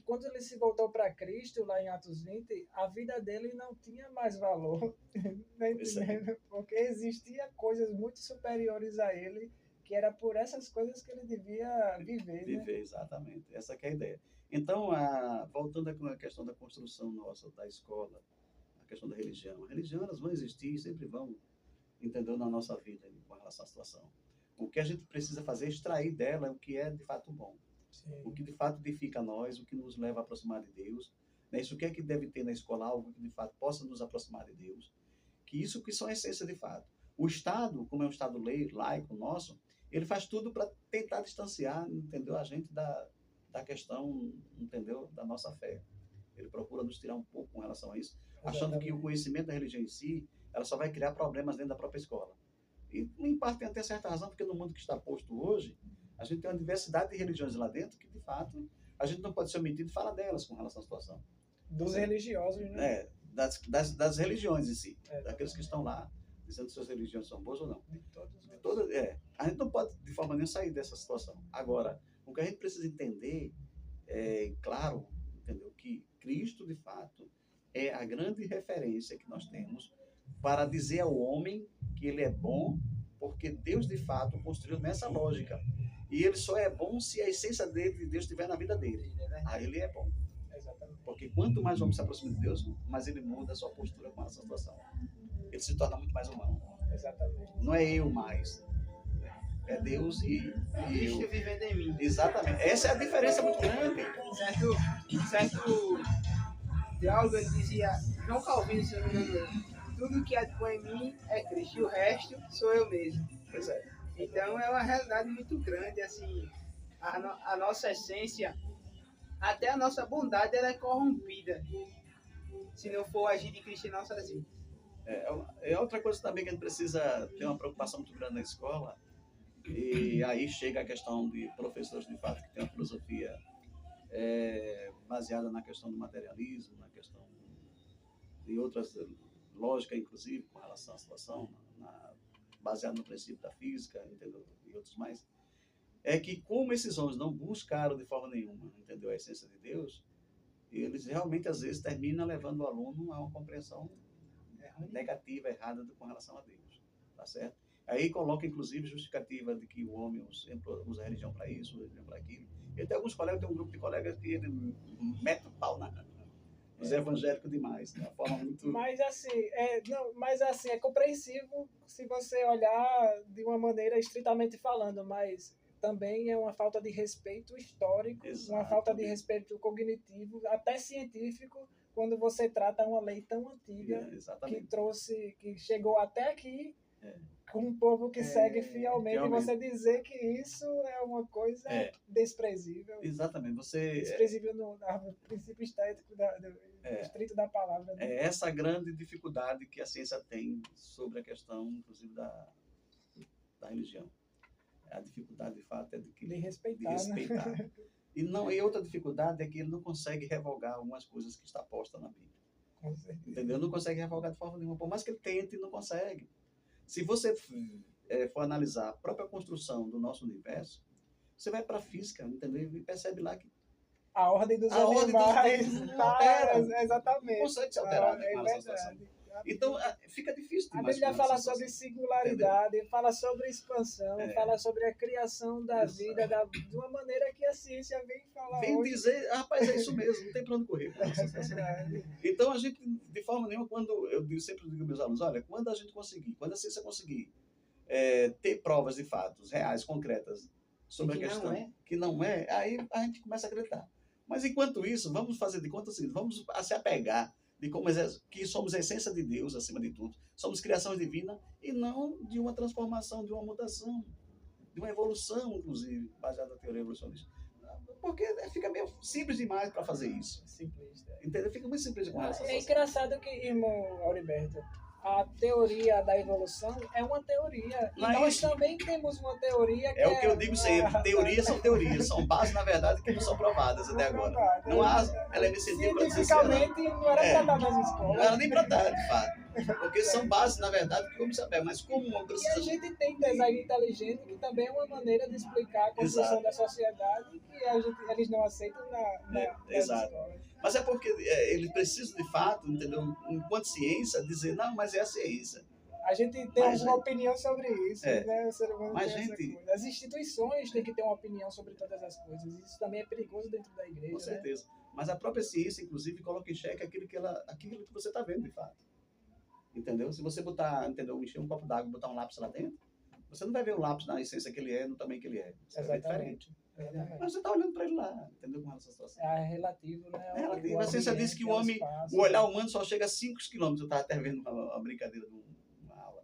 quando ele se voltou para Cristo, lá em Atos 20, a vida dele não tinha mais valor. Tá entendendo? Porque existia coisas muito superiores a ele, que era por essas coisas que ele devia viver, né? Viver, exatamente. Essa que é a ideia. Então, voltando à questão da construção nossa, da escola, a questão da religião. A religião, elas vão existir, sempre vão, entendeu, na nossa vida, com relação à situação. O que a gente precisa fazer é extrair dela o que é de fato bom. Sim. O que de fato edifica a nós, o que nos leva a aproximar de Deus. Né? Isso o que é que deve ter na escola, algo que de fato possa nos aproximar de Deus. Que isso que são a essência de fato. O Estado, como é um Estado laico nosso, ele faz tudo para tentar distanciar, entendeu, a gente da questão, entendeu, da nossa fé. Ele procura nos tirar um pouco com relação a isso, achando que o conhecimento da religião em si, ela só vai criar problemas dentro da própria escola. E, em parte, tem até certa razão, porque no mundo que está posto hoje, a gente tem uma diversidade de religiões lá dentro que, de fato, a gente não pode ser omitido e falar delas com relação à situação. Dos religiosos, né? Das religiões em si, daqueles que estão lá, dizendo se suas religiões são boas ou não. De todas. A gente não pode, de forma nenhuma, sair dessa situação. Agora, o que a gente precisa entender claro, entendeu, que Cristo, de fato, é a grande referência que nós temos para dizer ao homem que ele é bom, porque Deus, de fato, o construiu nessa lógica. E ele só é bom se a essência dele, de Deus, estiver na vida dele. Aí ele é bom. Porque quanto mais o homem se aproxima de Deus, mais ele muda a sua postura com essa situação. Ele se torna muito mais humano. Exatamente. Não é eu mais. É Deus e Cristo vivendo em mim. Exatamente. Essa é a diferença muito grande. Certo diálogo ele dizia, João Calvino, se eu não me engano, tudo que atua em mim é Cristo e o resto sou eu mesmo. Pois é. Então é uma realidade muito grande, assim, a nossa essência, até a nossa bondade, ela é corrompida, se não for agir de Cristo em nossas vidas. É outra coisa também que a gente precisa ter uma preocupação muito grande na escola, e aí chega a questão de professores, de fato, que têm uma filosofia baseada na questão do materialismo, na questão de outras lógicas, inclusive, com relação à situação, baseada no princípio da física, entendeu? E outros mais, é que como esses homens não buscaram de forma nenhuma, entendeu, a essência de Deus, eles realmente, às vezes, terminam levando o aluno a uma compreensão negativa, errada com relação a Deus, tá certo? Aí coloca, inclusive, justificativa de que o homem usa a religião para isso, a religião para aquilo. E tem alguns colegas, tem um grupo de colegas que ele mete o pau nos evangélicos demais, de uma forma muito... Mas assim, é compreensível se você olhar de uma maneira estritamente falando, mas também é uma falta de respeito histórico, uma falta de respeito cognitivo, até científico, quando você trata uma lei tão antiga que chegou até aqui com um povo que segue fielmente, e você dizer que isso é uma coisa desprezível. Exatamente. Desprezível no princípio estético estrito da palavra. Né? É essa grande dificuldade que a ciência tem sobre a questão, inclusive, da religião. A dificuldade, de fato, é de respeitar. Né? E outra dificuldade é que ele não consegue revogar algumas coisas que está posta na Bíblia. Entendeu? Não consegue revogar de forma nenhuma. Por mais que ele tente, não consegue. Se você for analisar a própria construção do nosso universo, você vai para a física, entendeu? E percebe lá que a ordem dos animais altera. Exatamente. Não consegue se alterar com essa situação. Então, fica difícil demais. A Bíblia fala sobre singularidade, entendeu? Fala sobre expansão, fala sobre a criação da vida de uma maneira que a ciência vem falar. Vem dizer, rapaz, é isso mesmo, não tem para onde correr. Então, a gente, de forma nenhuma, sempre digo aos meus alunos, olha, quando a ciência conseguir ter provas de fatos reais, concretas, sobre a questão que não é, aí a gente começa a acreditar. Mas, enquanto isso, vamos fazer de conta o seguinte, vamos se apegar de como que somos a essência de Deus, acima de tudo. Somos criação divina e não de uma transformação, de uma mutação, de uma evolução, inclusive, baseada na teoria evolucionista. Porque fica meio simples demais para fazer isso. Simplista. Entendeu? Fica muito simples com essa É engraçado que, irmão Auriberto, a teoria da evolução é uma teoria. E Não é nós isso. também temos uma teoria que É o que eu digo sempre, teorias são teorias, são bases, na verdade, que não são provadas até agora. Não há elemento científico para dizer se era. Cientificamente, não era para estar nas Não escolas. era nem para dar, de fato. Porque são bases, na verdade, que vamos saber. Mas como E a precisa. gente tem design inteligente, que também é uma maneira de explicar a construção Exato. da sociedade que eles não aceitam nas Exato. escolas. Mas é porque ele precisa, de fato, entendeu? Enquanto ciência, dizer, não, mas é a ciência. A gente tem Mas, alguma opinião sobre isso, né? O ser humano Mas, tem essa gente- coisa. As instituições têm que ter uma opinião sobre todas as coisas. Isso também é perigoso dentro da igreja. Com certeza. Mas a própria ciência, inclusive, coloca em xeque aquilo que você está vendo, de fato. Entendeu? Se você botar, entendeu, encher um copo d'água e botar um lápis lá dentro, você não vai ver o lápis na essência que ele é, no tamanho que ele é. Você vai ver diferente. Exatamente. Mas você está olhando para ele lá, entendeu? Com essa situação. É relativo, né? É relativo. O A ciência ambiente, diz que o o homem, espaço. o olhar humano só chega a 5 quilômetros. Eu estava até vendo uma brincadeira de uma aula.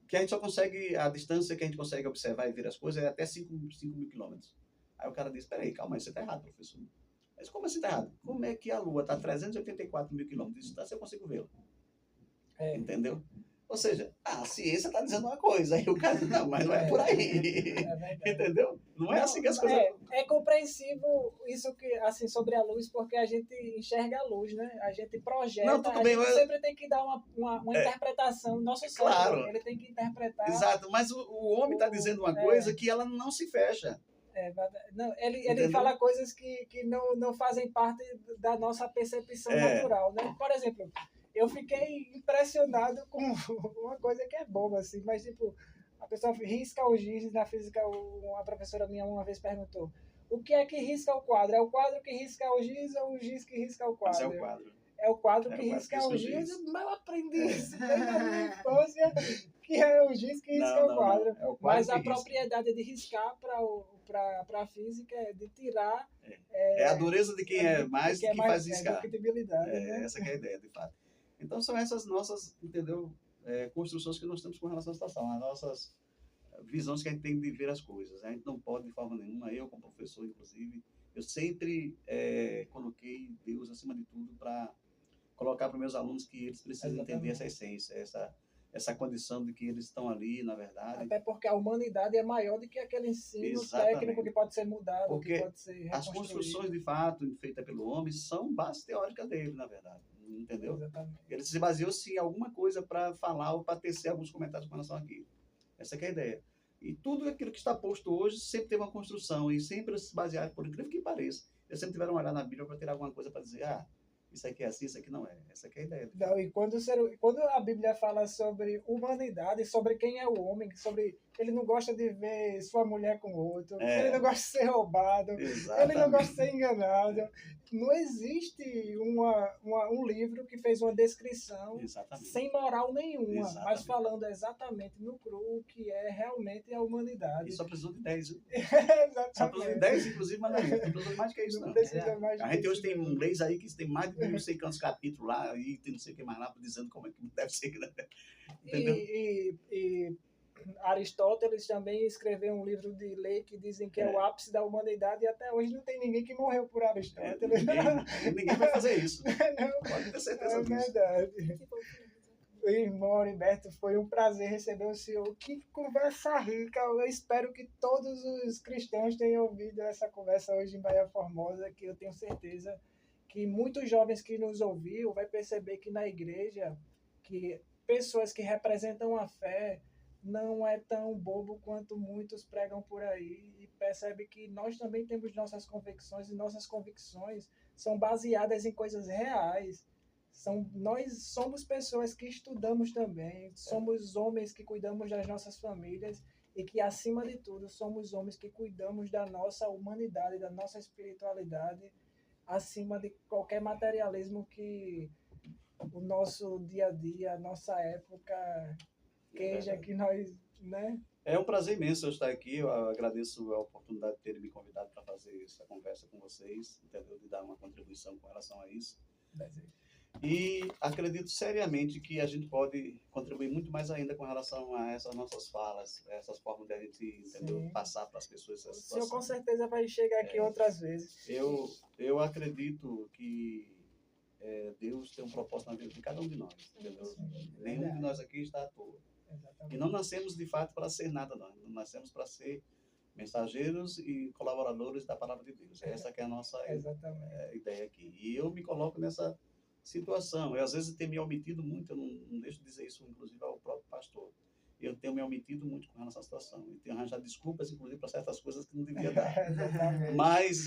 Que a gente só consegue, a distância que a gente consegue observar e ver as coisas é até 5 mil quilômetros. Aí o cara diz, peraí, calma aí, você está errado, professor. Mas como assim está errado? Como é que a Lua está a 384 mil quilômetros de distância, eu consigo vê-la? Entendeu? Ou seja, a ciência está dizendo uma coisa, aí o cara diz, não, mas não é por aí. verdade. Entendeu? Não é assim que as coisas... É compreensível isso que, assim, sobre a luz, porque a gente enxerga a luz, né? A gente projeta, Não, tudo bem, gente mas- sempre tem que dar uma interpretação. Nosso cérebro, claro. ele tem que interpretar. Exato, mas o homem está dizendo uma coisa que ela não se fecha. Não, ele Entendeu? fala coisas que não fazem parte da nossa percepção natural, né? Por exemplo, eu fiquei impressionado com uma coisa que é boba, assim, mas tipo, a pessoa risca o giz na física, uma professora minha uma vez perguntou, o que é que risca o quadro? É o quadro que risca o giz ou o giz que risca o quadro? Mas é o quadro. É o quadro É que o quadro risca que o risca o giz, giz. mas eu aprendi isso desde a minha infância, que é o giz que risca o quadro. Não. É o quadro Mas que a risca. propriedade de riscar para a física é de tirar... É a dureza de quem é mais que que faz riscar. ductibilidade, né? Essa que é a ideia, de fato. Então são essas nossas, entendeu, construções que nós temos com relação à situação, as nossas visões que a gente tem de ver as coisas. A gente não pode, de forma nenhuma, eu como professor, inclusive, eu sempre coloquei Deus acima de tudo para colocar para os meus alunos que eles precisam entender essa essência, essa condição de que eles estão ali, na verdade. Até porque a humanidade é maior do que aquele ensino Exatamente. técnico que pode ser mudado, Porque que pode ser reconstruído. as construções, de fato, feitas pelo homem, são bases teóricas dele, na verdade. Entendeu? Exatamente. Ele se baseou sim em alguma coisa para falar ou para tecer alguns comentários com relação àquilo. Essa que é a ideia. E tudo aquilo que está posto hoje sempre teve uma construção e sempre se basear, por incrível que pareça. Eles sempre tiveram um olhar na Bíblia para tirar alguma coisa para dizer, isso aqui é assim, isso aqui não é. Essa que é a ideia. Não, e quando a Bíblia fala sobre humanidade, sobre quem é o homem, sobre ele não gosta de ver sua mulher com outro, ele não gosta de ser roubado, Exatamente. ele não gosta de ser enganado. Não existe um livro que fez uma descrição Exatamente. sem moral nenhuma, Exatamente. mas falando exatamente no cru o que é realmente a humanidade. E só precisou de 10, viu? Exatamente. Só precisou de 10, inclusive, mas não precisou de mais que isso, não. Precisa mais A gente disso, hoje tem não. leis aí que tem mais de não sei quantos capítulos lá e tem não sei o que mais lá dizendo como é que deve ser. Entendeu? E Aristóteles também escreveu um livro de lei que dizem que é o ápice da humanidade e até hoje não tem ninguém que morreu por Aristóteles. Ninguém vai fazer isso. Não, Pode ter certeza é disso. verdade. Irmão Auriberto, foi um prazer receber o senhor. Que conversa rica. Eu espero que todos os cristãos tenham ouvido essa conversa hoje em Bahia Formosa, que eu tenho certeza que muitos jovens que nos ouviram vai perceber que na igreja, que pessoas que representam a fé não é tão bobo quanto muitos pregam por aí e percebe que nós também temos nossas convicções e nossas convicções são baseadas em coisas reais. Nós somos pessoas que estudamos também, somos homens que cuidamos das nossas famílias e que, acima de tudo, somos homens que cuidamos da nossa humanidade, da nossa espiritualidade, acima de qualquer materialismo que o nosso dia a dia, a nossa época queija que nós, né? É um prazer imenso eu estar aqui. Eu agradeço a oportunidade de terem me convidado para fazer essa conversa com vocês, entendeu? De dar uma contribuição com relação a isso. E acredito seriamente que a gente pode contribuir muito mais ainda com relação a essas nossas falas, essas formas de a gente, entendeu? Passar para as pessoas essa O senhor situação. com certeza vai chegar aqui outras vezes. Eu acredito que Deus tem um propósito na vida de cada um de nós, entendeu? Sim, Nenhum de nós aqui está à toa. E exatamente. não nascemos, de fato, para ser nada, não. Nascemos para ser mensageiros e colaboradores da palavra de Deus. Essa que é a nossa Exatamente. ideia aqui. E eu me coloco nessa situação. Eu, às vezes, tenho me omitido muito, eu não deixo de dizer isso, inclusive, ao próprio pastor. Eu tenho me omitido muito com relação à situação. E tenho arranjado desculpas, inclusive, para certas coisas que não devia dar. Exatamente. Mas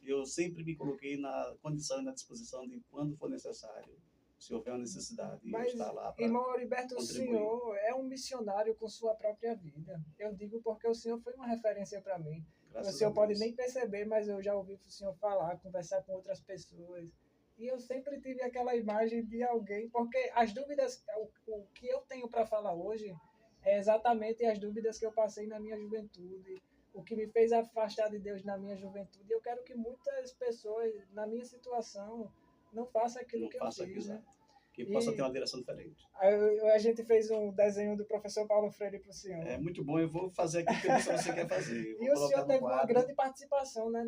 eu sempre me coloquei na condição e na disposição de, quando for necessário, se houver uma necessidade, eu Mas, estar lá para irmão Heriberto, o contribuir. senhor é um missionário com sua própria vida. Eu digo porque o senhor foi uma referência para mim. Graças O senhor a pode Deus. nem perceber, mas eu já ouvi o senhor falar, conversar com outras pessoas. E eu sempre tive aquela imagem de alguém, porque as dúvidas, o que eu tenho para falar hoje é exatamente as dúvidas que eu passei na minha juventude, o que me fez afastar de Deus na minha juventude. Eu quero que muitas pessoas, na minha situação, não façam aquilo Não que eu faça fiz, né? aquilo. Que possa E- ter uma direção diferente. A gente fez um desenho do professor Paulo Freire para o senhor. É muito bom, eu vou fazer aquilo que você quer fazer. Eu vou E o colocar senhor no teve uma quadro. grande participação, né,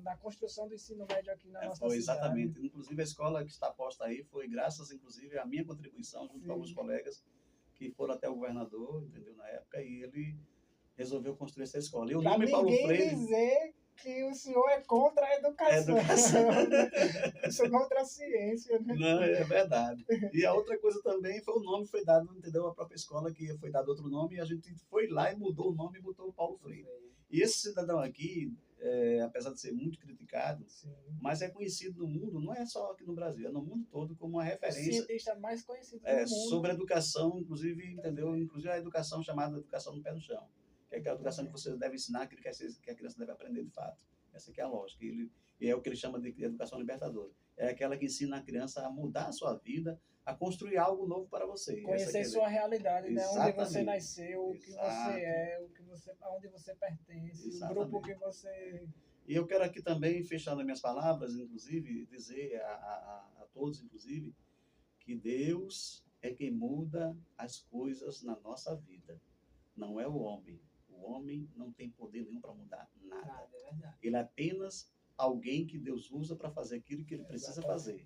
na construção do ensino médio aqui na nossa Foi, cidade. exatamente. Inclusive, a escola que está posta aí foi graças, inclusive, à minha contribuição, junto Sim. com alguns colegas que foram até o governador, entendeu, na época, e ele resolveu construir essa escola. E o Para nome Paulo ninguém Freire dizer que o senhor é contra a educação. Eu sou contra a ciência, né? Não, é verdade. E a outra coisa também foi o nome que foi dado, entendeu? A própria escola que foi dado outro nome e a gente foi lá e mudou o nome e botou o Paulo Freire. E esse cidadão aqui, apesar de ser muito criticado, Sim. mas é conhecido no mundo, não é só aqui no Brasil, é no mundo todo como uma O referência cientista mais conhecido do mundo. sobre a educação, inclusive, entendeu? Inclusive a educação chamada educação no pé no chão, que é aquela educação que você deve ensinar aquilo que a criança deve aprender de fato. Essa aqui é a lógica. E é o que ele chama de educação libertadora. É aquela que ensina a criança a mudar a sua vida, a construir algo novo para você. Conhecer Essa sua realidade, né? Onde você Exatamente. nasceu, o que Exato. você é, aonde você pertence, Exatamente. o grupo que você... E eu quero aqui também, fechando as minhas palavras, inclusive, dizer a todos, inclusive, que Deus é quem muda as coisas na nossa vida. Não é o homem. O homem não tem poder nenhum para mudar nada. É verdade. Ele é apenas alguém que Deus usa para fazer aquilo que ele precisa fazer.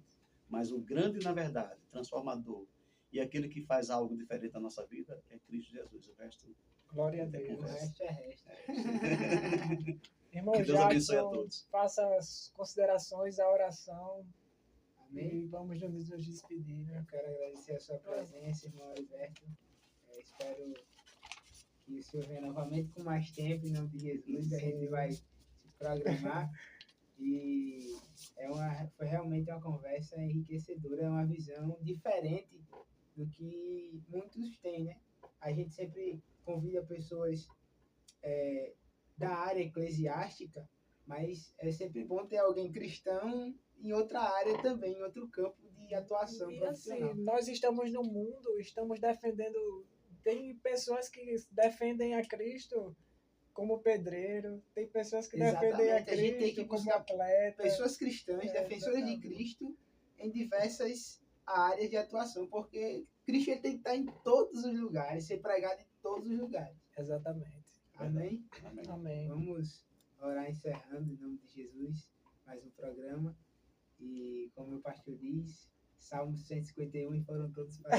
Mas o grande, na verdade, transformador e aquele que faz algo diferente na nossa vida é Cristo Jesus. O resto Glória a não tem Deus. O conversa. resto é resto. Irmão Que Deus abençoe a Jackson, todos. faça as considerações, a oração Amém. e vamos nos despedir, né? Eu quero agradecer a sua presença, irmão Alberto. Espero que o senhor venha novamente com mais tempo, em nome de Jesus. A gente vai se programar. E foi realmente uma conversa enriquecedora, uma visão diferente do que muitos têm, né? A gente sempre convida pessoas da área eclesiástica, mas é sempre bom ter alguém cristão em outra área também, em outro campo de atuação E profissional. assim, nós estamos no mundo, estamos defendendo... Tem pessoas que defendem a Cristo como pedreiro, tem pessoas que defendem a Exatamente, a gente tem que Cristo como buscar atleta. Pessoas cristãs, defensoras de exatamente. Cristo, em diversas áreas de atuação, porque Cristo ele tem que estar em todos os lugares, ser pregado em todos os lugares. Exatamente. Amém? Amém. Amém. Vamos orar encerrando em nome de Jesus mais um programa. E como o pastor diz, Salmo 151 e foram todos para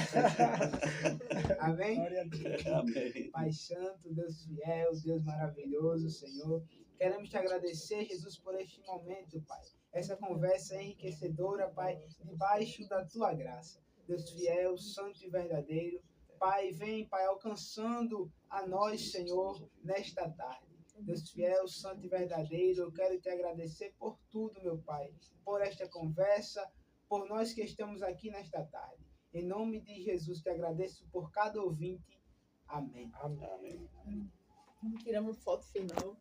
Amém? Glória a Deus. Amém. Pai Santo, Deus fiel, Deus maravilhoso, Senhor. Queremos te agradecer, Jesus, por este momento, Pai. Essa conversa enriquecedora, Pai, debaixo da tua graça. Deus fiel, santo e verdadeiro. Pai, vem, Pai, alcançando a nós, Senhor, nesta tarde. Deus fiel, santo e verdadeiro, eu quero te agradecer por tudo, meu Pai. Por esta conversa, por nós que estamos aqui nesta tarde. Em nome de Jesus, te agradeço por cada ouvinte. Amém. Amém. Amém. Tiramos foto final.